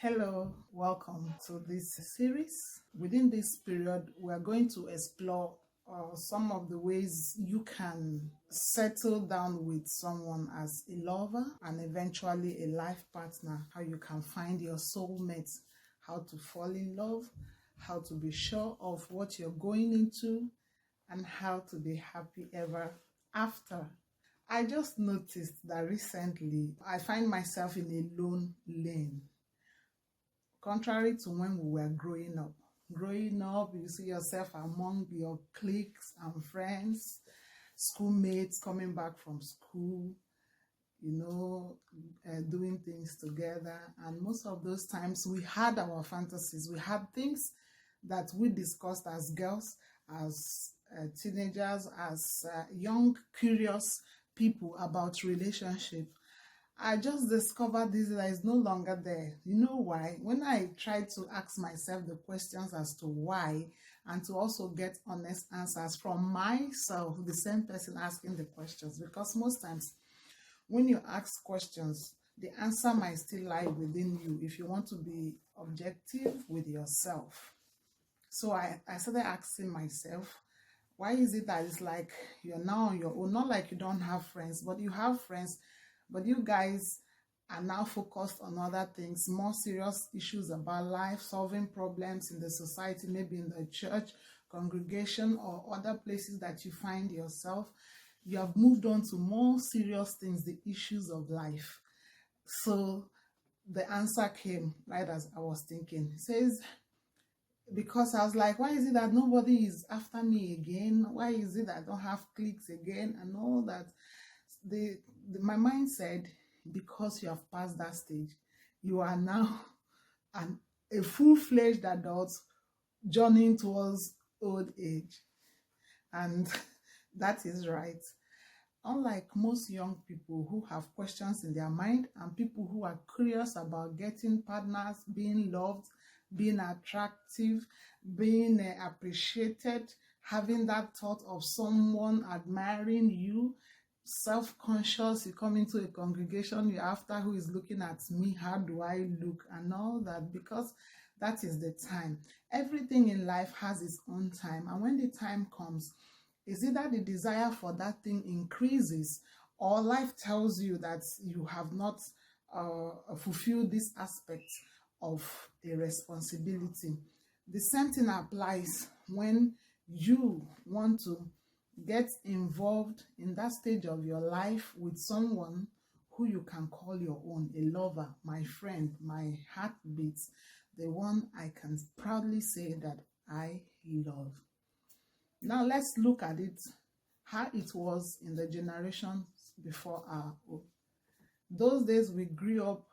Hello, welcome to this series. Within this period, we are going to explore some of the ways you can settle down with someone as a lover and eventually a life partner, how you can find your soulmate, how to fall in love, how to be sure of what you're going into, and how to be happy ever after. I just noticed that recently I find myself in a lone lane. Contrary to when we were growing up. Growing up, you see yourself among your cliques and friends, schoolmates coming back from school, doing things together. And most of those times we had our fantasies. We had things that we discussed as girls, as teenagers, as young, curious people about relationship. I just discovered this that is no longer there. You know why? When I tried to ask myself the questions as to why and to also get honest answers from myself, the same person asking the questions, because most times when you ask questions, the answer might still lie within you if you want to be objective with yourself. So I started asking myself, why is it that it's like you're now on your own? Not like you don't have friends, but you have friends. But you guys are now focused on other things, more serious issues about life, solving problems in the society, maybe in the church, congregation, or other places that you find yourself. You have moved on to more serious things, the issues of life. So the answer came right as I was thinking. It says, because I was like, why is it that nobody is after me again? Why is it that I don't have cliques again? And all that. My mind said, because you have passed that stage, you are now a full-fledged adult journeying towards old age. And that is right. Unlike most young people who have questions in their mind and people who are curious about getting partners, being loved, being attractive, being appreciated, having that thought of someone admiring you, self-conscious, you come into a congregation, you're after who is looking at me, how do I look, and all that, because that is the time. Everything in life has its own time, and when the time comes, is either the desire for that thing increases or life tells you that you have not fulfilled this aspect of a responsibility. The same thing applies when you want to get involved in that stage of your life with someone who you can call your own, a lover, my friend, my heartbeat, the one I can proudly say that I love. Now let's look at it, how it was in the generations before our own. Those days we grew up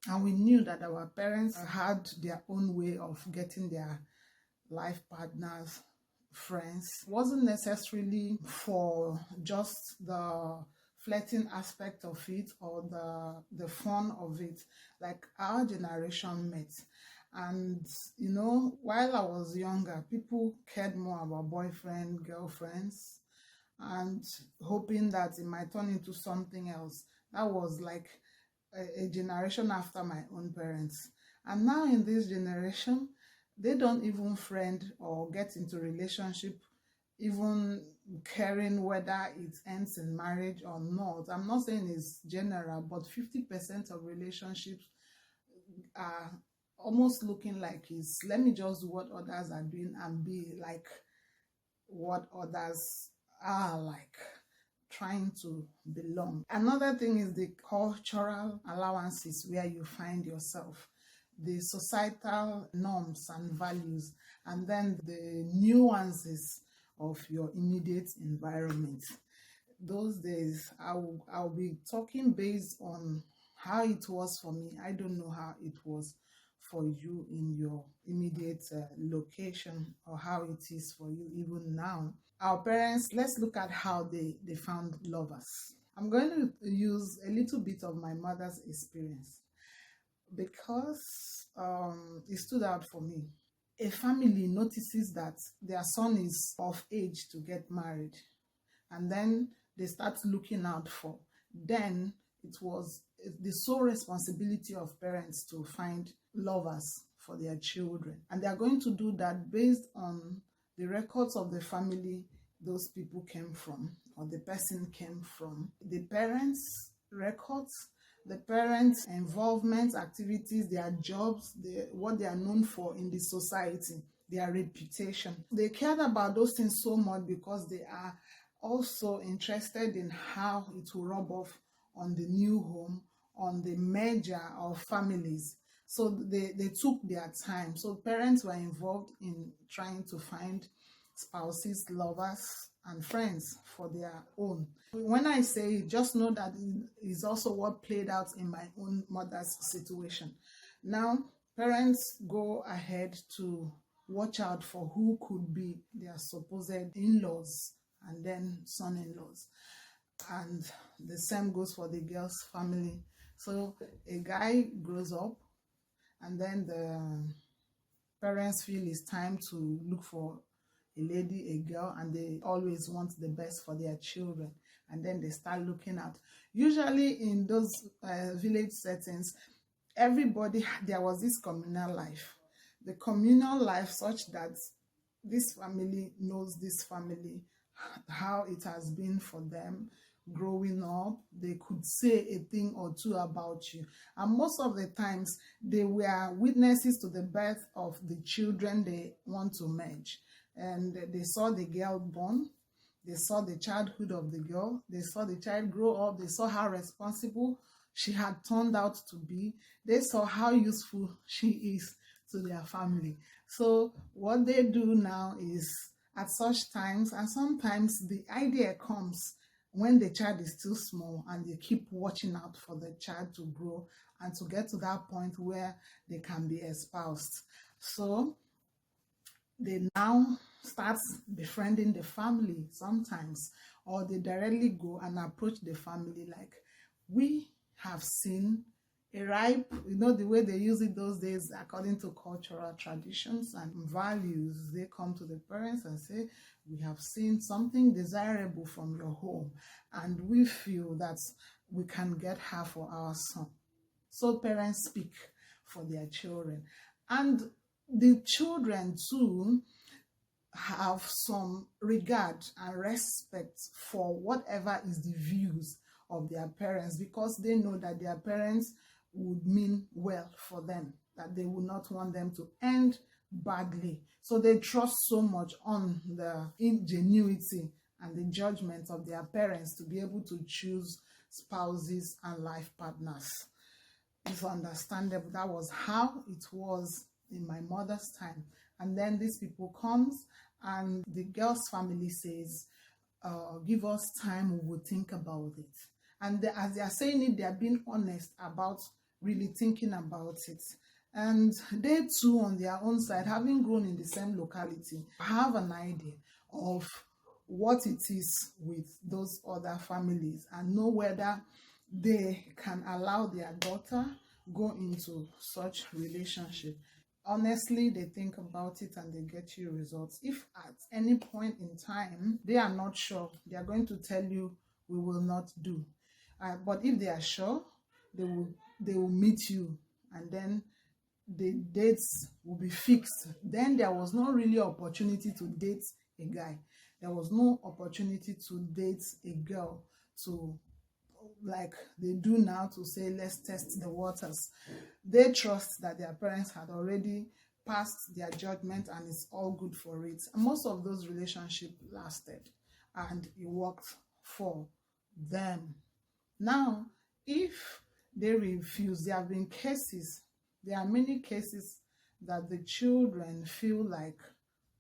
and we knew that our parents had their own way of getting their life partners, friends. It wasn't necessarily for just the flirting aspect of it or the fun of it, like our generation met. And while I was younger, people cared more about boyfriend, girlfriends, and hoping that it might turn into something else. That was like a generation after my own parents. And now in this generation, they don't even friend or get into relationship, even caring whether it ends in marriage or not. I'm not saying it's general, but 50% of relationships are almost looking like it's, let me just do what others are doing and be like what others are like, trying to belong. Another thing is the cultural allowances where you find yourself, the societal norms and values, and then the nuances of your immediate environment. Those days, I'll be talking based on how it was for me. I don't know how it was for you in your immediate location, or how it is for you even now. Our parents, let's look at how they found lovers. I'm going to use a little bit of my mother's experience, because it stood out for me. A family notices that their son is of age to get married, and then they start looking out for. Then it was the sole responsibility of parents to find lovers for their children. And they are going to do that based on the records of the family those people came from, or the person came from, the parents' records, the parents' involvement, activities, their jobs, what they are known for in the society, their reputation. They cared about those things so much because they are also interested in how it will rub off on the new home, on the merger of families. So they took their time. So parents were involved in trying to find spouses, lovers, and friends for their own. When I say it, just know that it is also what played out in my own mother's situation. Now, parents go ahead to watch out for who could be their supposed in-laws and then son-in-laws. And the same goes for the girl's family. So a guy grows up, and then the parents feel it's time to look for a lady, a girl, and they always want the best for their children. And then they start looking out. Usually in those village settings, there was this communal life. The communal life such that this family knows this family, how it has been for them growing up. They could say a thing or two about you. And most of the times, they were witnesses to the birth of the children they want to merge. And they saw the girl born, they saw the childhood of the girl, they saw the child grow up, they saw how responsible she had turned out to be, they saw how useful she is to their family. So what they do now is, at such times, and sometimes the idea comes when the child is still small, and they keep watching out for the child to grow and to get to that point where they can be espoused. So they now start befriending the family sometimes, or they directly go and approach the family like, we have seen a ripe, the way they use it those days, according to cultural traditions and values, they come to the parents and say, we have seen something desirable from your home, and we feel that we can get her for our son. So parents speak for their children. And the children too have some regard and respect for whatever is the views of their parents, because they know that their parents would mean well for them, that they would not want them to end badly. So they trust so much on the ingenuity and the judgment of their parents to be able to choose spouses and life partners. It's understandable. That was how it was in my mother's time. And then these people comes, and the girl's family says, give us time, we will think about it. And as they are saying it, they are being honest about really thinking about it. And they too, on their own side, having grown in the same locality, have an idea of what it is with those other families, and know whether they can allow their daughter go into such relationship. Honestly, they think about it and they get you results. If at any point in time they are not sure, they are going to tell you, we will not do. But if they are sure, they will meet you, and then the dates will be fixed. Then there was no really opportunity to date a guy. There was no opportunity to date a girl, to, like they do now, to say, let's test the waters. They trust that their parents had already passed their judgment and it's all good for it. And most of those relationships lasted and it worked for them. Now, if they refuse, there have been cases, there are many cases that the children feel like,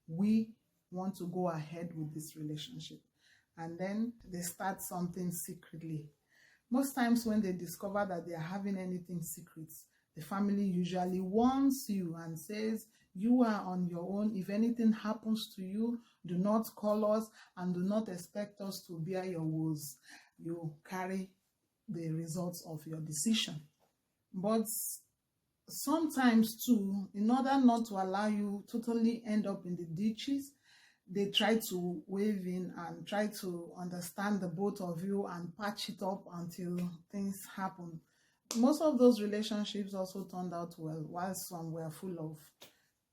we want to go ahead with this relationship, and then they start something secretly. Most times when they discover that they are having anything secret, the family usually warns you and says, you are on your own. If anything happens to you, do not call us and do not expect us to bear your woes. You carry the results of your decision. But sometimes too, in order not to allow you totally end up in the ditches, they try to wave in and try to understand the both of you and patch it up until things happen. Most of those relationships also turned out well, while some were full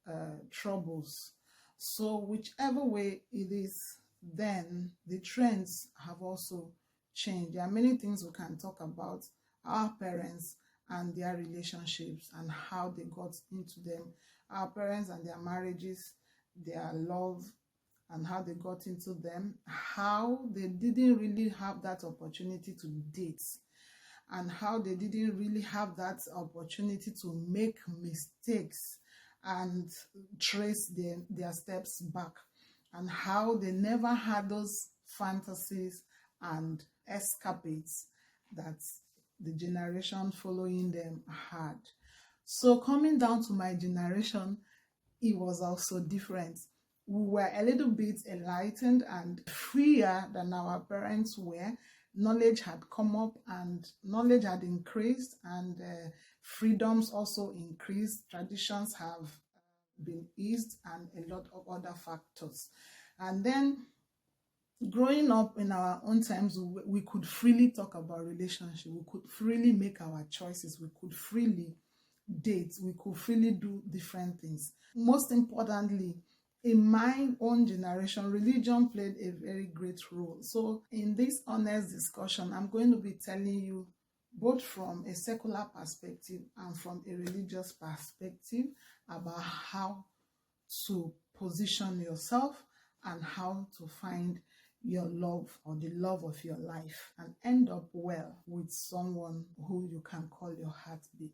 of troubles. So whichever way it is, then the trends have also changed. There are many things we can talk about our parents and their relationships and how they got into them. Our parents and their marriages, their love, and how they got into them, how they didn't really have that opportunity to date, and how they didn't really have that opportunity to make mistakes and trace their steps back, and how they never had those fantasies and escapades that the generation following them had. So coming down to my generation, it was also different. We were a little bit enlightened and freer than our parents were. Knowledge had come up and knowledge had increased, and freedoms also increased. Traditions have been eased, and a lot of other factors. And then growing up in our own times, we could freely talk about relationship. We could freely make our choices. We could freely date. We could freely do different things. Most importantly, in my own generation, religion played a very great role. So in this honest discussion, I'm going to be telling you both from a secular perspective and from a religious perspective about how to position yourself and how to find your love or the love of your life and end up well with someone who you can call your heartbeat.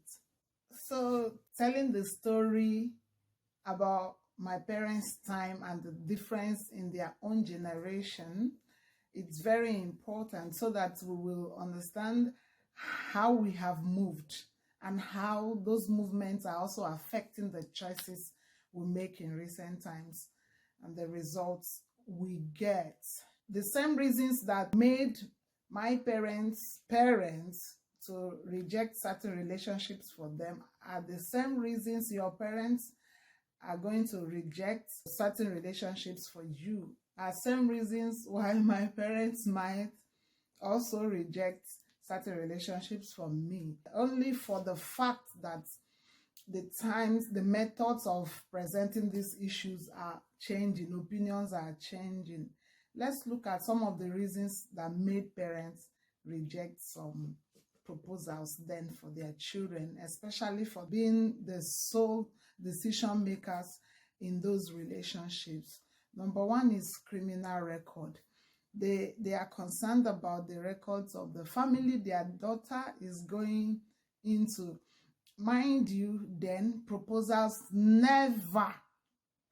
So telling the story about my parents' time and the difference in their own generation, it's very important so that we will understand how we have moved and how those movements are also affecting the choices we make in recent times and the results we get. The same reasons that made my parents to reject certain relationships for them are the same reasons your parents are going to reject certain relationships for you. Are same reasons why my parents might also reject certain relationships for me. Only for the fact that the times, the methods of presenting these issues are changing, opinions are changing. Let's look at some of the reasons that made parents reject some proposals then for their children, especially for being the sole decision makers in those relationships. Number one is criminal record. They are concerned about the records of the family their daughter is going into. Mind you, then proposals never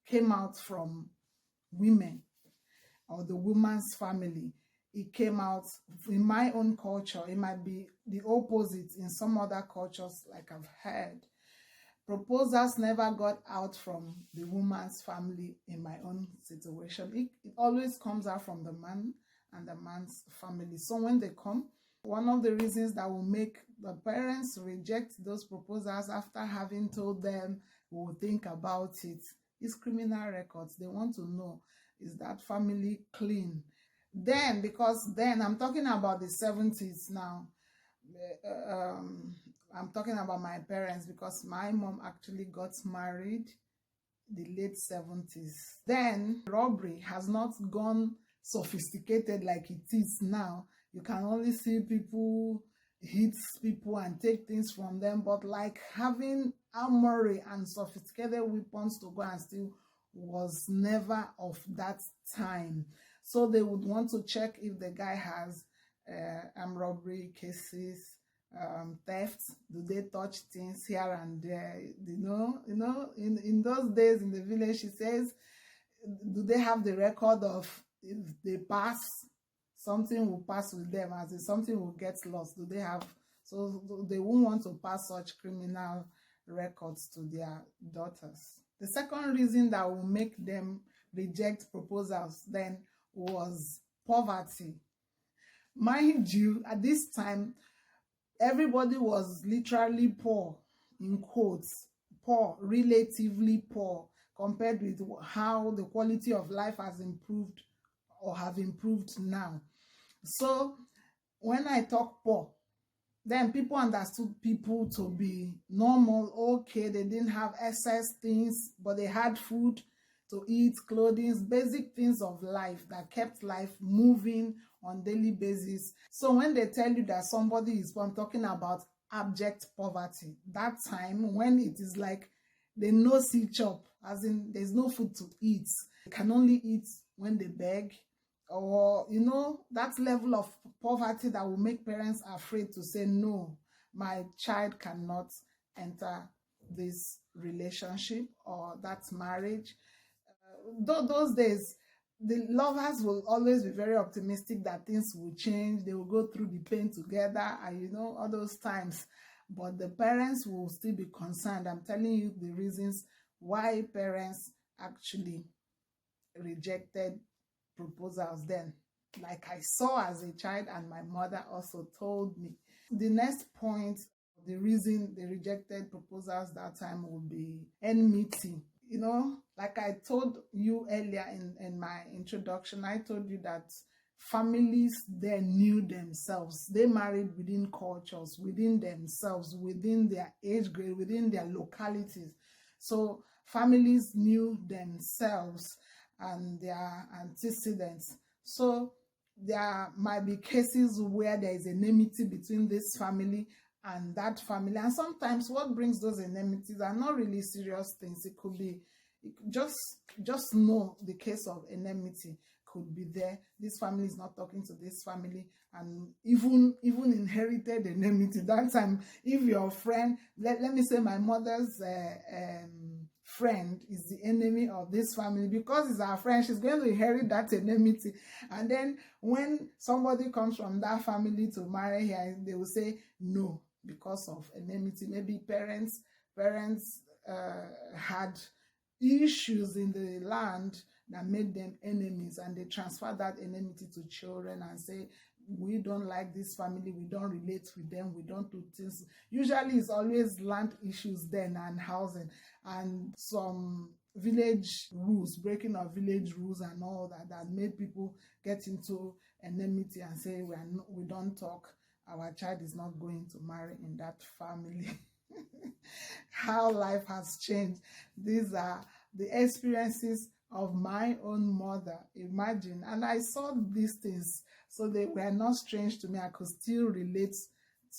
came out from women or the woman's family. It came out in my own culture. It might be the opposite in some other cultures, like I've heard. Proposals never got out from the woman's family in my own situation. It always comes out from the man and the man's family. So when they come, one of the reasons that will make the parents reject those proposals after having told them we'll think about it is criminal records. They want to know, is that family clean? Then, because then I'm talking about the 70s now. I'm talking about my parents because my mom actually got married the late 70s. Then robbery has not gone sophisticated like it is now. You can only see people hit people and take things from them, but like having armory and sophisticated weapons to go and steal was never of that time. So they would want to check if the guy has armed robbery cases, theft. Do they touch things here and there? In those days in the village, she says, do they have the record of if they pass, something will pass with them, as if something will get lost? Do they have? So they won't want to pass such criminal records to their daughters. The second reason that will make them reject proposals then was poverty. Mind you, at this time, everybody was literally poor, in quotes, poor, relatively poor. compared with how the quality of life has improved or have improved now. So when I talk poor, then people understood people to be normal, okay, they didn't have excess things, but they had food to eat, clothing, basic things of life that kept life moving on daily basis. So when they tell you that somebody is poor, I'm talking about abject poverty. That time when it is like they no see chop, as in there's no food to eat. They can only eat when they beg, or that level of poverty that will make parents afraid to say, no, my child cannot enter this relationship or that marriage. Those days, the lovers will always be very optimistic that things will change, they will go through the pain together, and all those times. But the parents will still be concerned. I'm telling you the reasons why parents actually rejected proposals then, like I saw as a child, and my mother also told me. The next point, the reason they rejected proposals that time would be enmity. Like I told you earlier in my introduction, I told you that families then knew themselves. They married within cultures, within themselves, within their age grade, within their localities. So families knew themselves and their antecedents. So there might be cases where there is enmity between this family and that family, and sometimes what brings those enmities are not really serious things. It could be just know the case of enmity could be there. This family is not talking to this family, and even inherited enmity. That time, if your friend, let me say my mother's friend is the enemy of this family, because it's our friend, she's going to inherit that enmity. And then when somebody comes from that family to marry her, they will say no because of enmity. Maybe parents had issues in the land that made them enemies, and they transfer that enmity to children and say, we don't like this family, we don't relate with them, we don't do things. Usually it's always land issues then, and housing, and some village rules, breaking of village rules and all that made people get into enmity and say, we don't talk, our child is not going to marry in that family. How life has changed. These are the experiences of my own mother. Imagine. And I saw these things, so they were not strange to me. I could still relate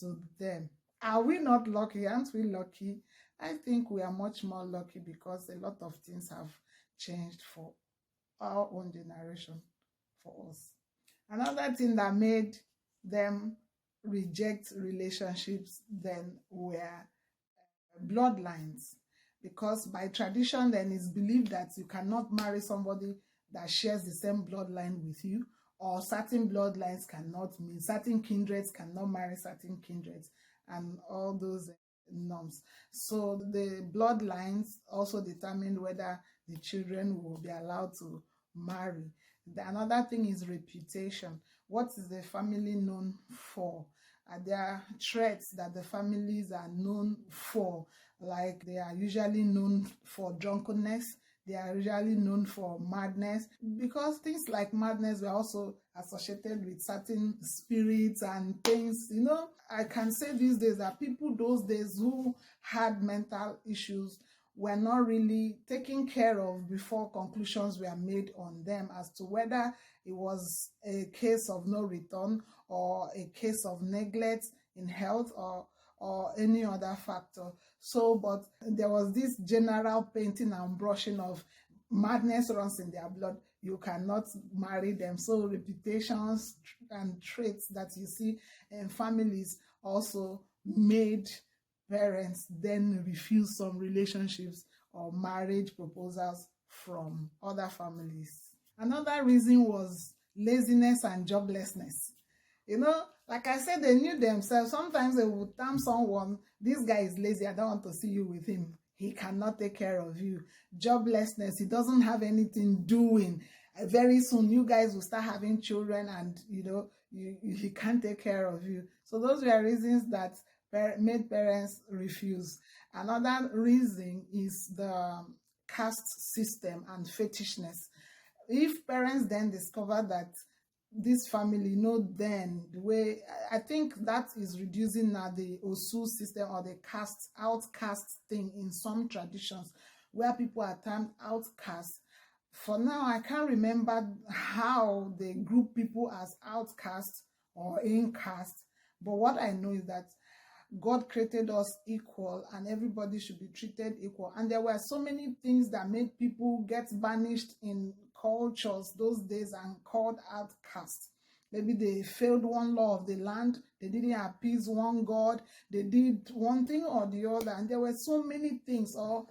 to them. Are we not lucky? Aren't we lucky? I think we are much more lucky, because a lot of things have changed for our own generation, for us. Another thing that made them reject relationships then were bloodlines, because by tradition then it's believed that you cannot marry somebody that shares the same bloodline with you, or certain bloodlines cannot mean, certain kindreds cannot marry certain kindreds, and all those norms. So the bloodlines also determined whether the children will be allowed to marry. Another thing is reputation. What is the family known for? Are there traits that the families are known for? Like they are usually known for drunkenness, they are usually known for madness, because things like madness were also associated with certain spirits and things. I can say these days that people those days who had mental issues were not really taken care of before conclusions were made on them as to whether it was a case of no return, or a case of neglect in health, or any other factor. So, but there was this general painting and brushing of madness runs in their blood, you cannot marry them. So reputations and traits that you see in families also made parents then refuse some relationships or marriage proposals from other families. Another reason was laziness and joblessness. Like I said, they knew themselves. Sometimes they would tell someone, this guy is lazy, I don't want to see you with him. He cannot take care of you. Joblessness, he doesn't have anything doing. Very soon, you guys will start having children, and he can't take care of you. So those were reasons that made parents refuse. Another reason is the caste system and fetishness. If parents then discover that this family, then the way, I think that is reducing now the Osu system or the caste outcast thing in some traditions where people are termed outcasts. For now, I can't remember how they group people as outcasts or incast, but what I know is that God created us equal and everybody should be treated equal. And there were so many things that made people get banished in cultures those days and called outcasts. Maybe they failed one law of the land, they didn't appease one God, they did one thing or the other, and there were so many things, or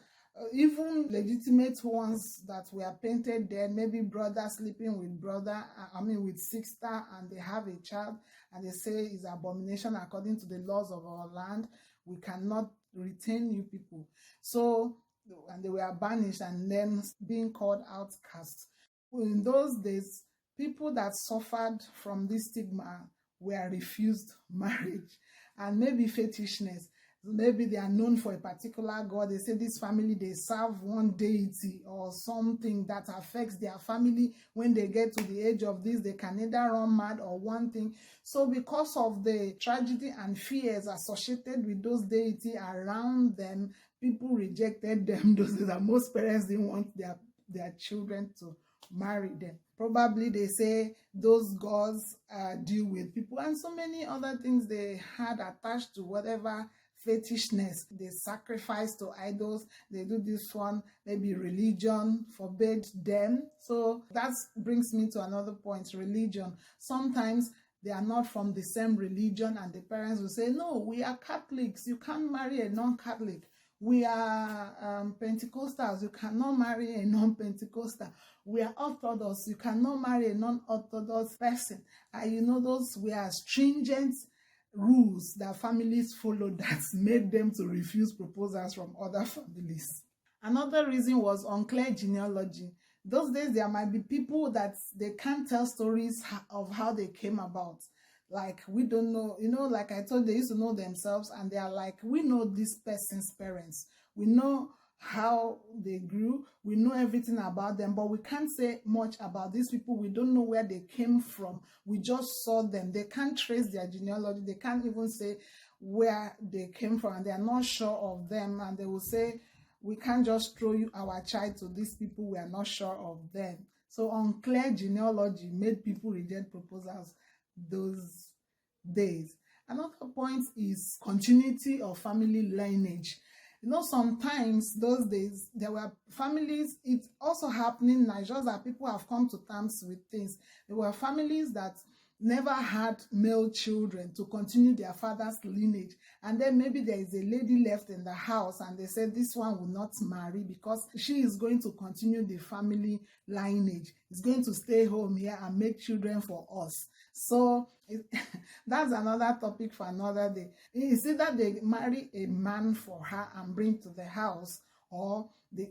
even legitimate ones that were painted there. Maybe brother sleeping with brother, with sister, and they have a child, and they say it's abomination according to the laws of our land. We cannot retain you people. So, and they were banished and then being called outcasts. In those days, people that suffered from this stigma were refused marriage and maybe fetishness. Maybe they are known for a particular god. They say this family, they serve one deity or something that affects their family. When they get to the age of this, they can either run mad or one thing. So because of the tragedy and fears associated with those deities around them, people rejected them. Those days, and most parents didn't want their children to marry them. Probably they say those gods deal with people and so many other things they had attached to whatever fetishness. They sacrifice to idols, they do this one, maybe religion forbade them. So that brings me to another point, religion. Sometimes they are not from the same religion and the parents will say, no, we are Catholics, you can't marry a non-Catholic. We are Pentecostals, you cannot marry a non-Pentecostal. We are Orthodox, you cannot marry a non-Orthodox person. Those were stringent rules that families followed that made them to refuse proposals from other families. Another reason was unclear genealogy. Those days, there might be people that they can't tell stories of how they came about. Like, we don't know, like I told, they used to know themselves and they are like, we know this person's parents. We know how they grew. We know everything about them, but we can't say much about these people. We don't know where they came from. We just saw them. They can't trace their genealogy. They can't even say where they came from, and they are not sure of them. And they will say, we can't just throw our child to these people. We are not sure of them. So unclear genealogy made people reject proposals those days. Another point is continuity of family lineage. Sometimes those days there were families, it's also happening now, just that people have come to terms with things. There were families that never had male children to continue their father's lineage, and then maybe there is a lady left in the house and they said this one will not marry because she is going to continue the family lineage. It's going to stay home here and make children for us. So that's another topic for another day. It's either they marry a man for her and bring to the house, or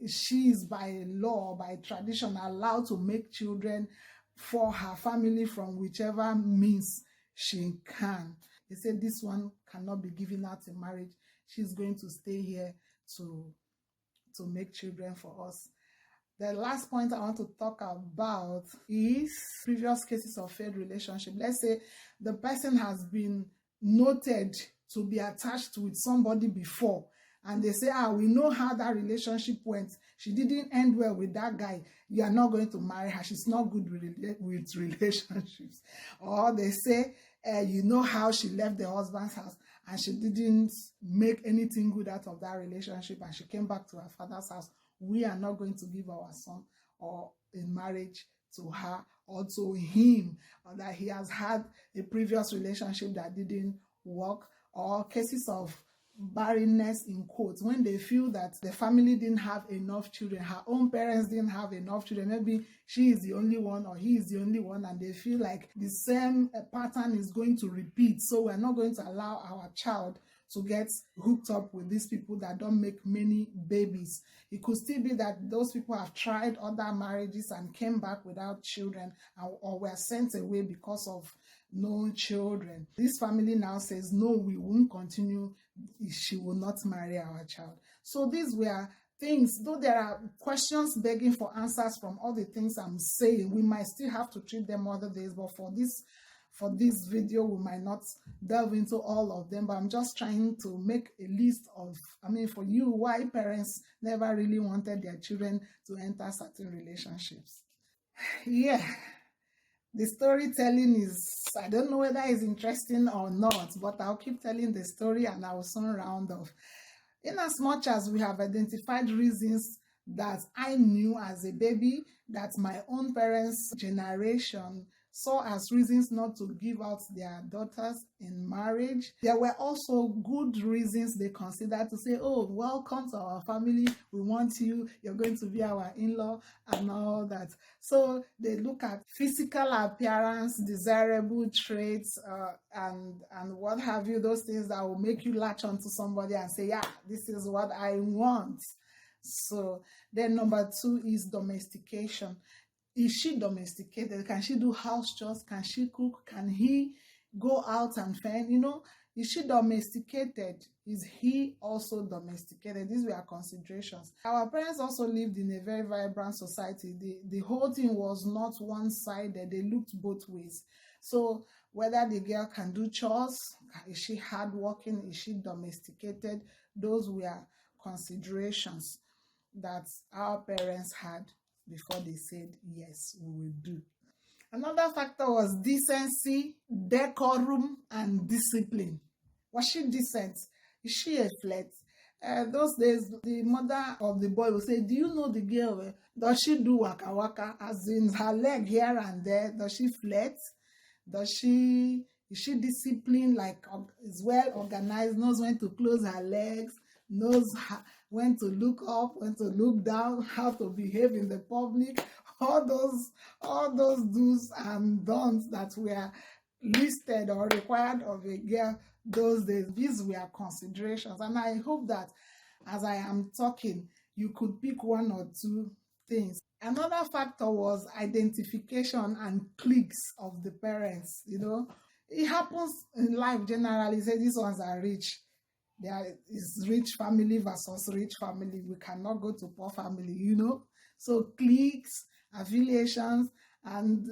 she is by law, by tradition, allowed to make children for her family from whichever means she can. They say this one cannot be given out in marriage. She's going to stay here to make children for us. The last point I want to talk about is previous cases of failed relationship. Let's say the person has been noted to be attached with somebody before, and they say, we know how that relationship went. She didn't end well with that guy. You are not going to marry her. She's not good with relationships. Or they say, you know how she left the husband's house and she didn't make anything good out of that relationship and she came back to her father's house. We are not going to give our son or in marriage to her or to him, or that he has had a previous relationship that didn't work, or cases of barrenness in quotes, when they feel that the family didn't have enough children, her own parents didn't have enough children, maybe she is the only one or he is the only one, and they feel like the same pattern is going to repeat, so we're not going to allow our child to get hooked up with these people that don't make many babies. It could still be that those people have tried other marriages and came back without children, or were sent away because of no children. This family now says, no, we won't continue. She will not marry our child. So these were things, though there are questions begging for answers from all the things I'm saying, we might still have to treat them other days. But for this video, we might not delve into all of them, but I'm just trying to make a list of, for you, why parents never really wanted their children to enter certain relationships. Yeah, the storytelling is, I don't know whether it's interesting or not, but I'll keep telling the story and I'll soon round off. In as much as we have identified reasons that I knew as a baby, that my own parents' generation saw as reasons not to give out their daughters in marriage, there were also good reasons they considered to say, oh, welcome to our family, we want you, you're going to be our in-law and all that. So they look at physical appearance, desirable traits, and what have you, those things that will make you latch onto somebody and say, yeah, this is what I want. So then number 2 is domestication. Is she domesticated? Can she do house chores? Can she cook? Can he go out and fend? Is she domesticated? Is he also domesticated? These were considerations. Our parents also lived in a very vibrant society. The whole thing was not one-sided. They looked both ways. So whether the girl can do chores, is she hardworking, is she domesticated? Those were considerations that our parents had before they said, yes, we will do. Another factor was decency, decorum, and discipline. Was she decent? Is she a flirt? Those days, the mother of the boy will say, do you know the girl? Does she do waka waka? As in her leg here and there. Does she flirt? Is she disciplined, like is well organized, knows when to close her legs, knows when to look up, when to look down, how to behave in the public, all those do's and don'ts that were listed or required of a girl those days. These were considerations, and I hope that as I am talking, you could pick one or two things. Another factor was identification and cliques of the parents. It happens in life generally. Say these ones are rich. There is rich family versus rich family. We cannot go to poor family, So cliques, affiliations, and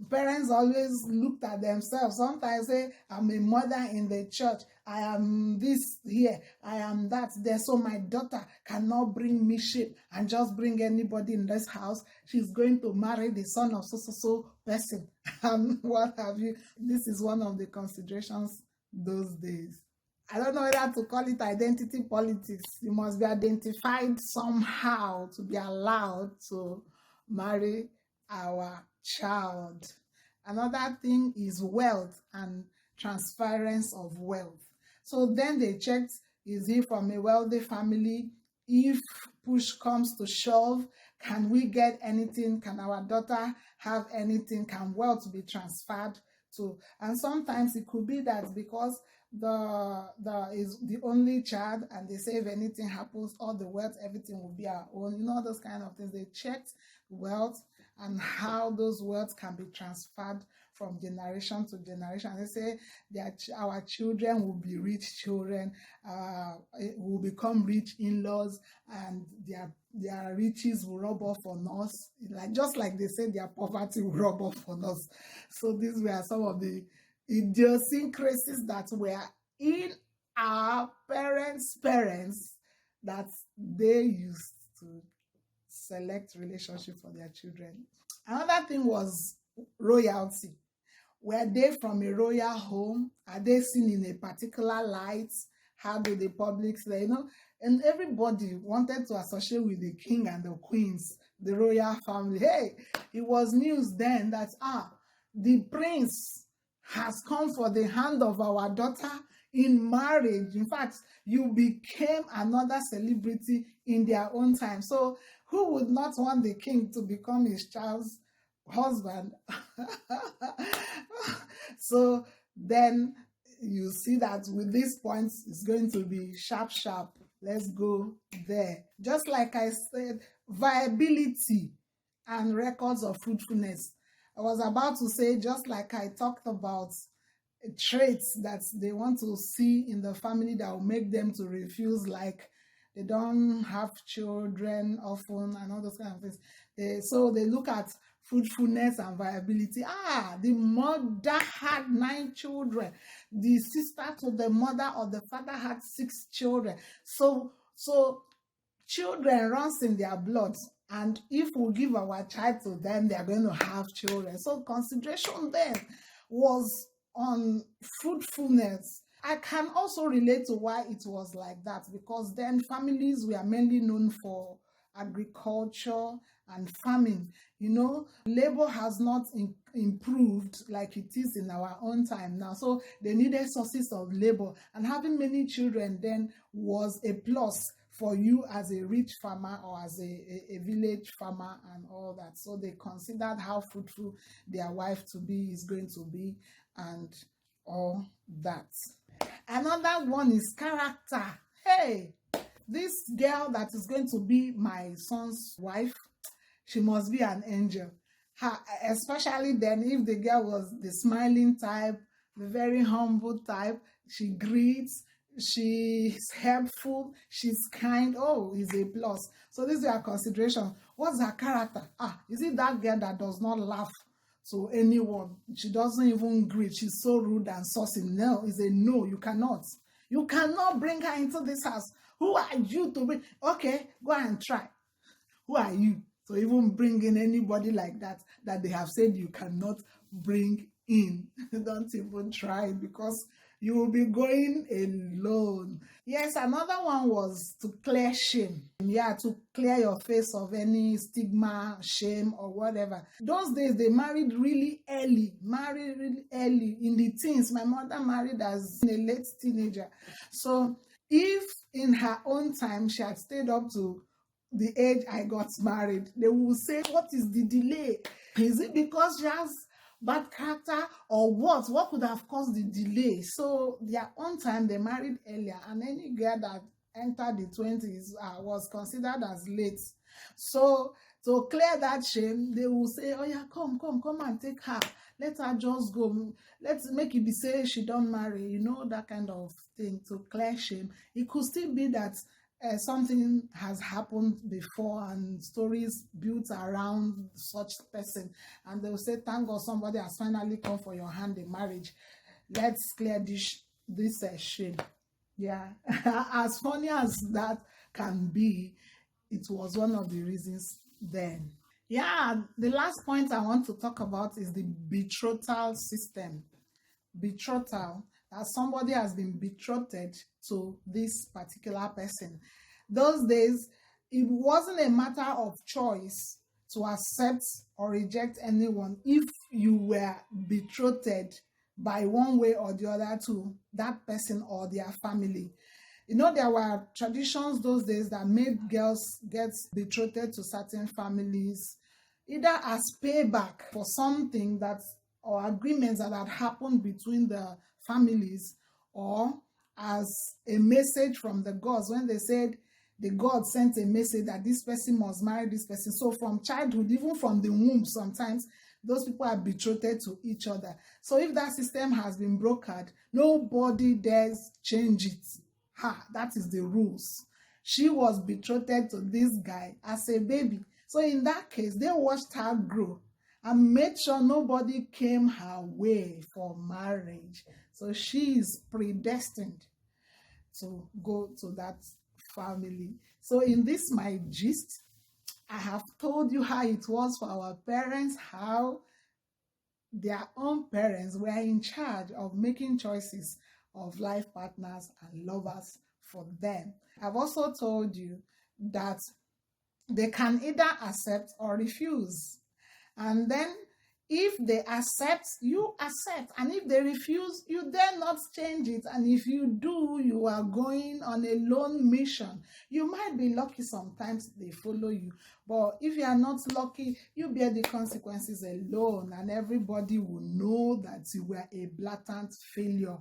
parents always looked at themselves. Sometimes say, I'm a mother in the church. I am this here. I am that there. So my daughter cannot bring me shape and just bring anybody in this house. She's going to marry the son of so person. And what have you. This is one of the considerations those days. I don't know whether to call it identity politics. You must be identified somehow to be allowed to marry our child. Another thing is wealth and transference of wealth. So then they checked, is he from a wealthy family? If push comes to shove, can we get anything? Can our daughter have anything? Can wealth be transferred to? And sometimes it could be that because is the only child, and they say if anything happens, all the wealth, everything will be our own. Those kind of things. They checked wealth and how those wealth can be transferred from generation to generation. They say that our children will be rich children, will become rich in-laws, and their riches will rub off on us. Just like they say their poverty will rub off on us. So these were some of the idiosyncrasies that were in our parents' that they used to select relationship for their children. Another thing was royalty. Were they from a royal home? Are they seen in a particular light? How do the public say, And everybody wanted to associate with the king and the queens, the royal family. Hey, it was news then that, the prince has come for the hand of our daughter in marriage. In fact, you became another celebrity in their own time. So who would not want the king to become his child's husband? So then you see that with these points, it's going to be sharp. Let's go there. Just like I said, viability and records of fruitfulness. I was about to say, just like I talked about traits that they want to see in the family that will make them to refuse, like they don't have children often and all those kind of things. So they look at fruitfulness and viability. The mother had 9 children. The sister to the mother or the father had 6 children. So children runs in their blood, and if we give our child to them, they are going to have children. So consideration then was on fruitfulness. I can also relate to why it was like that, because then families were mainly known for agriculture and farming. Labor has not improved like it is in our own time now. So they needed sources of labor, and having many children then was a plus for you as a rich farmer or as a village farmer and all that. So they considered how fruitful their wife to be is going to be and all that. Another one is character. Hey, this girl that is going to be my son's wife, she must be an angel. Especially then if the girl was the smiling type, the very humble type, she greets, she's helpful, she's kind. Oh, is a plus. So these are considerations. What's her character? Is it that girl that does not laugh to anyone? She doesn't even greet. She's so rude and saucy. No, it's a no. You cannot bring her into this house. Who are you to bring? Okay, go and try. Who are you to even bring in anybody like that they have said you cannot bring in? Don't even try, because you will be going alone. Yes, another one was to clear shame. Yeah, to clear your face of any stigma, shame, or whatever. Those days, they married really early, in the teens. My mother married as a late teenager. So if in her own time she had stayed up to the age I got married, they will say, what is the delay? Is it because she has bad character or what? What could have caused the delay? So their own time, they married earlier, and any girl that entered the 20s was considered as late. So to clear that shame, they will say, oh yeah, come and take her. Let her just go. Let's make it be say she don't marry, that kind of thing, to clear shame. It could still be that something has happened before and stories built around such person, and they will say, thank God somebody has finally come for your hand in marriage. Let's clear this shame. Yeah. As funny as that can be, it was one of the reasons then. Yeah, the last point I want to talk about is the betrothal system. Betrothal, that somebody has been betrothed to this particular person. Those days, it wasn't a matter of choice to accept or reject anyone if you were betrothed by one way or the other to that person or their family. There were traditions those days that made girls get betrothed to certain families, either as payback for something that or agreements that had happened between the families, or as a message from the gods, when they said the god sent a message that this person must marry this person. So from childhood, even from the womb, sometimes those people are betrothed to each other. So if that system has been brokered, nobody dares change it. That is the rules. She was betrothed to this guy as a baby. So in that case, they watched her grow and made sure nobody came her way for marriage. So she is predestined to go to that family. So in this my gist, I have told you how it was for our parents, how their own parents were in charge of making choices of life partners and lovers for them. I've also told you that they can either accept or refuse. And then if they accept, you accept. And if they refuse, you dare not change it. And if you do, you are going on a lone mission. You might be lucky sometimes they follow you. But if you are not lucky, you bear the consequences alone. And everybody will know that you were a blatant failure.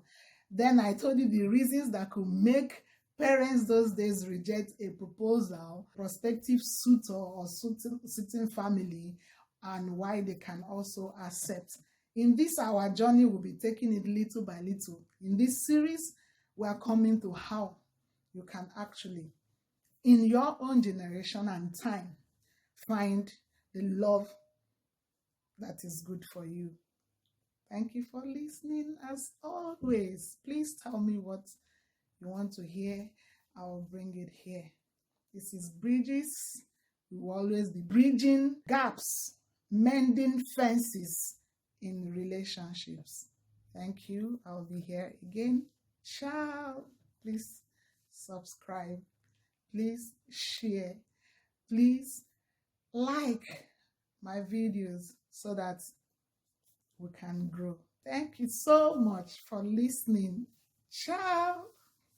Then I told you the reasons that could make parents those days reject a proposal, prospective suitor or suiting family, and why they can also accept. In this, our journey will be taking it little by little. In this series, we are coming to how you can actually in your own generation and time, find the love that is good for you. Thank you for listening. As always, please tell me what you want to hear. I will bring it here. This is Bridges. We will always be bridging gaps, mending fences in relationships. Thank you. I'll be here again. Ciao. Please subscribe. Please share. Please like my videos so that we can grow. Thank you so much for listening. Ciao.